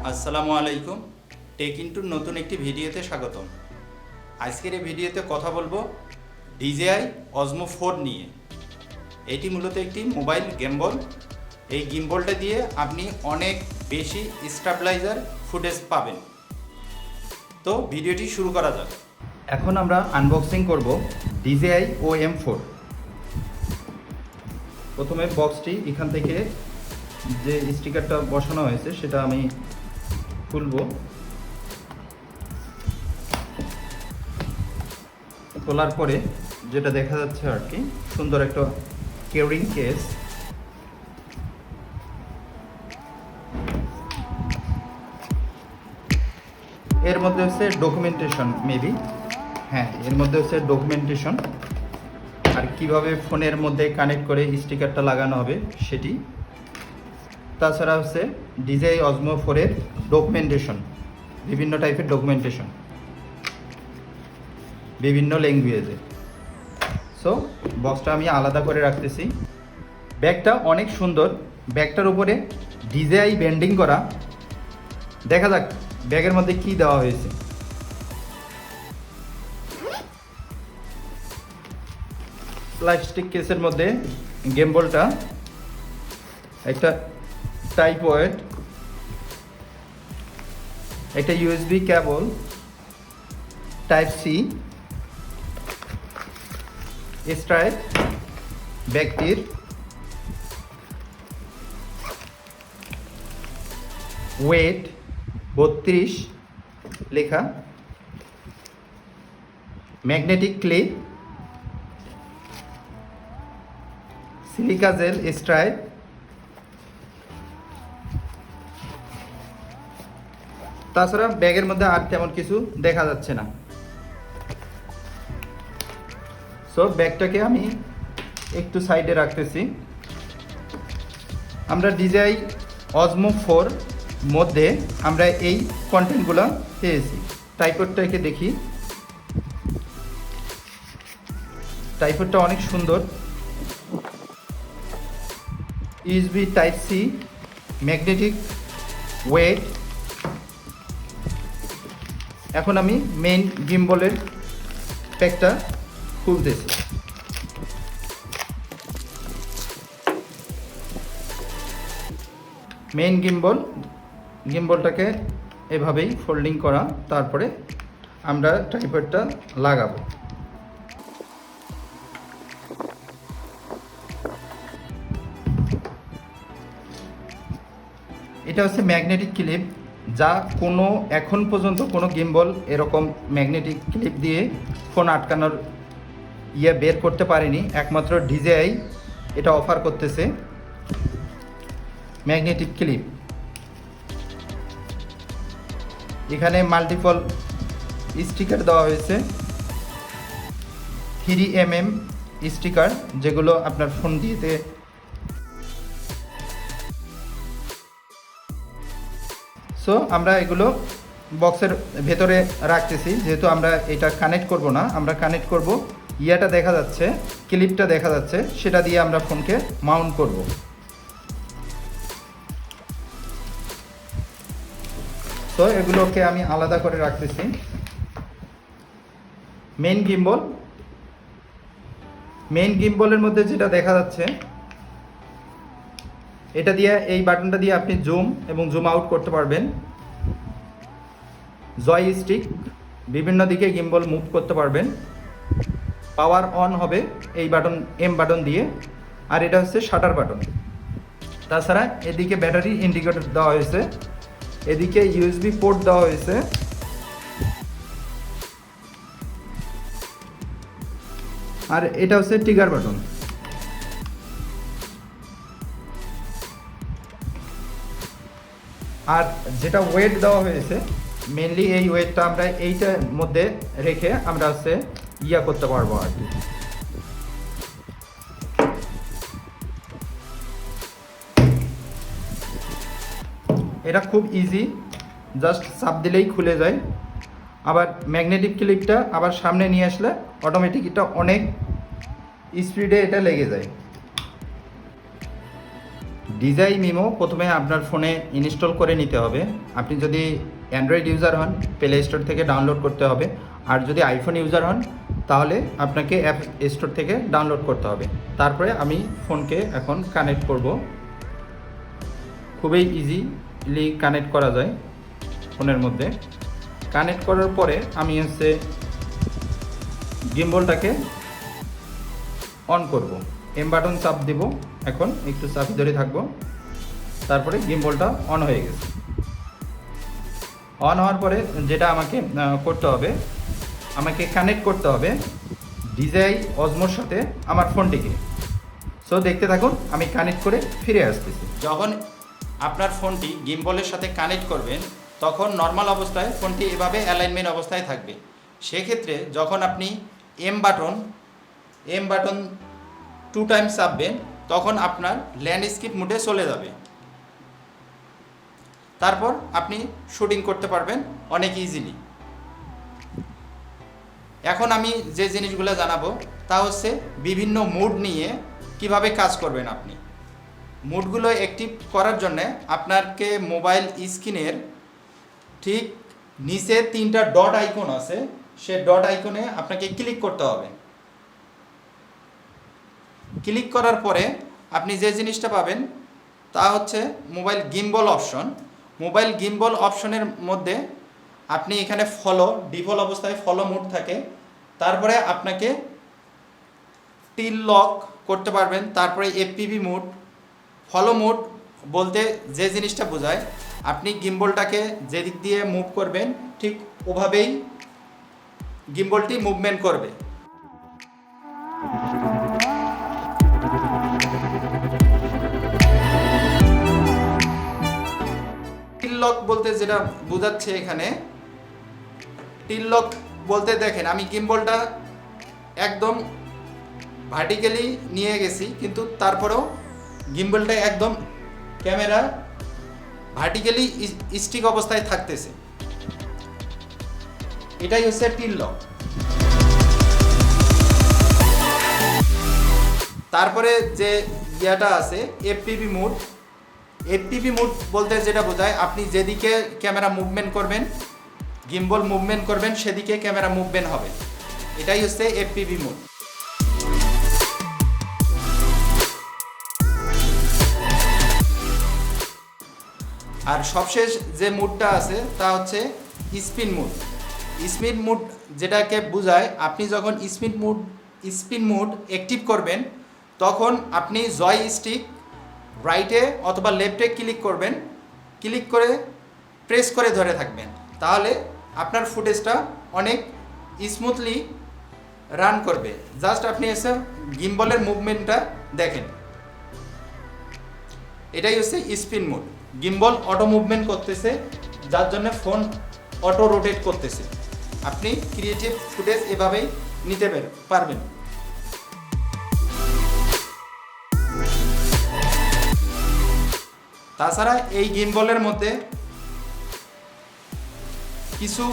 আসসালামু আলাইকুম। টেকইনটুর নতুন একটি ভিডিওতে স্বাগতম। আজকের এই ভিডিওতে কথা বলবো DJI OM4 নিয়ে। এটি মূলত একটি মোবাইল গিম্বল। এই গিম্বলটা দিয়ে আপনি অনেক বেশি স্টেবিলাইজার ফুটেজ পাবেন। তো ভিডিওটি শুরু করা যাক। এখন আমরা আনবক্সিং করব DJI OM4। প্রথমে বক্সটি এখান থেকে যে স্টিকারটা বসানো হয়েছে সেটা আমি খুলবো। খোলার পরে যেটা দেখা যাচ্ছে আর কি, সুন্দর একটা ক্যারিং কেস। এর মধ্যে হচ্ছে ডকুমেন্টেশন, মেবি হ্যাঁ, এর মধ্যে হচ্ছে ডকুমেন্টেশন আর কিভাবে ফোনের মধ্যে কানেক্ট করে স্টিকারটা লাগানো হবে সেটি। তাছাড়া হচ্ছে DJI OM4 এর ডকুমেন্টেশন, বিভিন্ন টাইপের ডকুমেন্টেশন বিভিন্ন ল্যাঙ্গুয়েজে। সো বক্সটা আমি আলাদা করে রাখতেছি। ব্যাগটা অনেক সুন্দর, ব্যাগটার উপরে DJI ব্যান্ডিং করা। দেখা যাক ব্যাগের মধ্যে কি দেওয়া হয়েছে। প্লাস্টিক কেসের মধ্যে গিম্বলটা, একটা ট্রাইপড, একটা USB কেবল Type-C, স্ট্রাইপ, ব্যাগটির ওয়েট 32 লেখা, magnetic clip, silica gel stripe, তাছাড়া ব্যাগের মধ্যে আর তেমন কিছু দেখা যাচ্ছে না। সো ব্যাগটাকে আমি একটু সাইডে রাখতেছি। আমরা DJI OM4 মধ্যে আমরা এই কন্টেন্টগুলো পেয়েছি। ট্রাইপডটাকে দেখি, ট্রাইপডটা অনেক সুন্দর। USB Type-C, magnetic weight. এখন আমি মেইন গিম্বলের প্যাকটা খুলতেছি। মেইন গিম্বলটাকে এভাবেই ফোল্ডিং করা, তারপরে আমরা ট্রাইপডটা লাগাবো। এটা হচ্ছে ম্যাগনেটিক ক্লিপ, যা এখন পর্যন্ত কোনো গিম্বল এরকম ম্যাগনেটিক ক্লিপ দিয়ে ফোন আটকানোর বের করতে পারেনি। একমাত্র DJI এটা অফার করতেছে, ম্যাগনেটিক ক্লিপ। এখানে মাল্টিপল স্টিকার দেওয়া হয়েছে, 3mm স্টিকার, যেগুলো আপনার ফোন দিয়েতে সো আমরা এগুলো বক্সের ভেতরে রাখতেছি। যেহেতু আমরা এটা কানেক্ট করব না, আমরা কানেক্ট করব ইয়াটা দেখা যাচ্ছে, ক্লিপটা দেখা যাচ্ছে, সেটা দিয়ে আমরা ফোনকে মাউন্ট করব। তো এগুলোকে আমি আলাদা করে রাখতেছি। মেইন গিম্বলের মধ্যে যেটা দেখা যাচ্ছে, এটা দিয়ে, এই বাটনটা দিয়ে আপনি জুম এবং জুম আউট করতে পারবেন। জয়স্টিক, বিভিন্ন দিকে গিম্বল মুভ করতে পারবেন। পাওয়ার অন হবে এই বাটন, এম বাটন দিয়ে। আর এটা হচ্ছে শাটার বাটন। তাছাড়া এদিকে ব্যাটারি ইন্ডিকেটর দেওয়া হয়েছে, এদিকে USB পোর্ট দেওয়া হয়েছে। আর এটা হচ্ছে ট্রিগার বাটন। আর যেটা ওয়েট দেওয়া হয়েছে, মেনলি এই ওয়েটটা আমরা এইটার মধ্যে রেখে আমরা হচ্ছে করতে পারবো আর কি। এটা খুব ইজি, জাস্ট চাপ দিলেই খুলে যায়। আবার ম্যাগনেটিক ক্লিপটা আবার সামনে নিয়ে আসলে অটোমেটিক এটা অনেক স্পিডে এটা লেগে যায়। DJI মিমো প্রথমে আপনার ফোনে ইনস্টল করে নিতে হবে। আপনি যদি অ্যান্ড্রয়েড ইউজার হন প্লে স্টোর থেকে ডাউনলোড করতে হবে, আর যদি আইফোন ইউজার হন তাহলে আপনাকে অ্যাপ স্টোর থেকে ডাউনলোড করতে হবে। তারপরে আমি ফোনকে এখন কানেক্ট করব। খুবই ইজিলি কানেক্ট করা যায় ফোনের মধ্যে। কানেক্ট করার পরে আমি গিম্বলটাকে অন করব। এম বাটন চাপ দেব, এখন একটু চাপি ধরে থাকবো। তারপরে গিম্বলটা অন হয়ে গেছে। অন হওয়ার পরে যেটা আমাকে করতে হবে, আমাকে কানেক্ট করতে হবে DJI অজমোর সাথে আমার ফোনটিকে। সো দেখতে থাকুন, আমি কানেক্ট করে ফিরে আসতেছি। যখন আপনার ফোনটি গিম্বলের সাথে কানেক্ট করবেন তখন নর্মাল অবস্থায় ফোনটি এভাবে অ্যালাইনমেন্ট অবস্থায় থাকবে। সেক্ষেত্রে যখন আপনি এম বাটন 2 টাইমস চাপবেন তখন আপনার ল্যান্ডস্কেপ মোডে চলে যাবে। তারপর আপনি শুটিং করতে পারবেন অনেক ইজিলি। এখন আমি যে জিনিসগুলো জানাবো তা হচ্ছে বিভিন্ন মুড নিয়ে কিভাবে কাজ করবেন আপনি। মুডগুলো অ্যাক্টিভ করার জন্য আপনাকে মোবাইল স্ক্রিনের ঠিক নিচে 3টা ডট আইকন আছে, সে ডট আইকনে আপনাকে ক্লিক করতে হবে। ক্লিক করার পরে আপনি যে জিনিসটা পাবেন তা হচ্ছে mobile gimbal option. Mobile gimbal অপশনের মধ্যে আপনি এখানে ডিফল্ট অবস্থায় ফলো মোড থাকে। তারপরে আপনাকে টিল লক করতে পারবেন। তারপরে এফপিভি মোড। ফলো মোড বলতে যে জিনিসটা বোঝায়, আপনি গিম্বলটাকে যেদিক দিয়ে মুভ করবেন ঠিক ওভাবেই গিম্বলটি মুভমেন্ট করবে। টিল লক বলতে যেটা বোঝাচ্ছে এখানে, টিল লক বলতে দেখেন আমি গিম্বলটা একদম ভার্টিক্যালি নিয়ে গেছি, কিন্তু তারপরেও গিম্বলটা একদম ক্যামেরা ভার্টিক্যালি স্টিক অবস্থায় থাকতেছে। এটাই হচ্ছে টিল লক। তারপরে যে ইয়াটা আছে এফপিভি মোড। এফপিভি মোড বলতে যেটা বোঝায়, আপনি যেদিকে ক্যামেরা মুভমেন্ট করবেন, গিম্বল মুভমেন্ট করবেন, সেদিকে ক্যামেরা মুভমেন্ট হবে। এটাই হচ্ছে এফপিভি মোড। আর সবশেষ যে মুডটা আছে তা হচ্ছে স্পিন মুড। স্পিন মুড যেটাকে বোঝায়, আপনি যখন স্পিন মুড অ্যাক্টিভ করবেন তখন আপনি জয় স্টিক রাইটে অথবা লেফটে ক্লিক করবেন। ক্লিক করে প্রেস করে ধরে থাকবেন, তাহলে আপনার ফুটেজটা অনেক স্মুথলি রান করবে। জাস্ট আপনি এসে গিম্বলের মুভমেন্টটা দেখেন। এটাই হচ্ছে spin mode. Gimbal auto movement করতেছে, যার জন্য ফোন অটো রোটেট করতেছে। আপনি ক্রিয়েটিভ ফুটেজ এভাবেই নিতে পারবেন। তাছাড়া এই গিম্বলের মধ্যে কিছু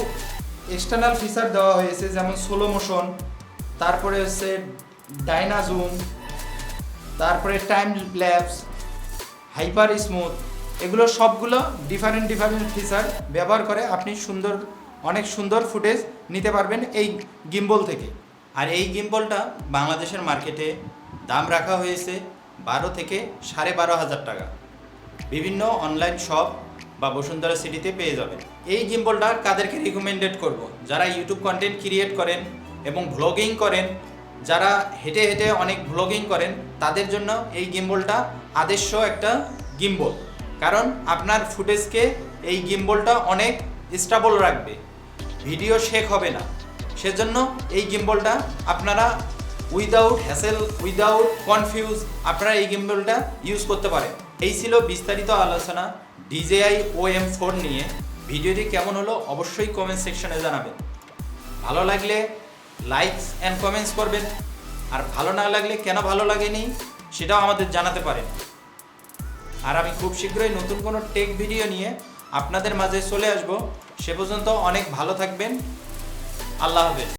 এক্সটার্নাল ফিচার দেওয়া হয়েছে, যেমন স্লো মোশন, তারপরে হচ্ছে ডাইনাজুম, তারপরে টাইম ল্যাপস, হাইপার স্মুথ। এগুলো সবগুলো ডিফারেন্ট ফিচার ব্যবহার করে আপনি অনেক সুন্দর ফুটেজ নিতে পারবেন এই গিম্বল থেকে। আর এই গিম্বলটা বাংলাদেশের মার্কেটে দাম রাখা হয়েছে 12 থেকে 12,500 টাকা। বিভিন্ন অনলাইন শপ বা বসুন্ধরা সিটিতে পেয়ে যাবেন। এই গিম্বলটা কাদেরকে রিকমেন্ডেড করব? যারা ইউটিউব কন্টেন্ট ক্রিয়েট করেন এবং ভ্লগিং করেন, যারা হেঁটে হেঁটে অনেক ভ্লগিং করেন, তাদের জন্য এই গিম্বলটা আদর্শ একটা গিম্বল। কারণ আপনার ফুটেজকে এই গিম্বলটা অনেক স্টেবল রাখবে, ভিডিও শেক হবে না। সেজন্য এই গিম্বলটা আপনারা উইদাউট হ্যাসেল, উইদাউট কনফিউজ আপনারা এই গিম্বলটা ইউজ করতে পারেন। এই ছিল বিস্তারিত আলোচনা DJI OM4 নিয়ে। ভিডিওটি কেমন হলো অবশ্যই কমেন্ট সেকশনে জানাবেন। ভালো লাগলে লাইকস অ্যান্ড কমেন্টস করবেন, আর ভালো না লাগলে কেন ভালো লাগেনি সেটাও আমাদের জানাতে পারেন। আর আমি খুব শীঘ্রই নতুন কোনো টেক ভিডিও নিয়ে আপনাদের মাঝে চলে আসব। সে পর্যন্ত অনেক ভালো থাকবেন। আল্লাহ হাফেজ।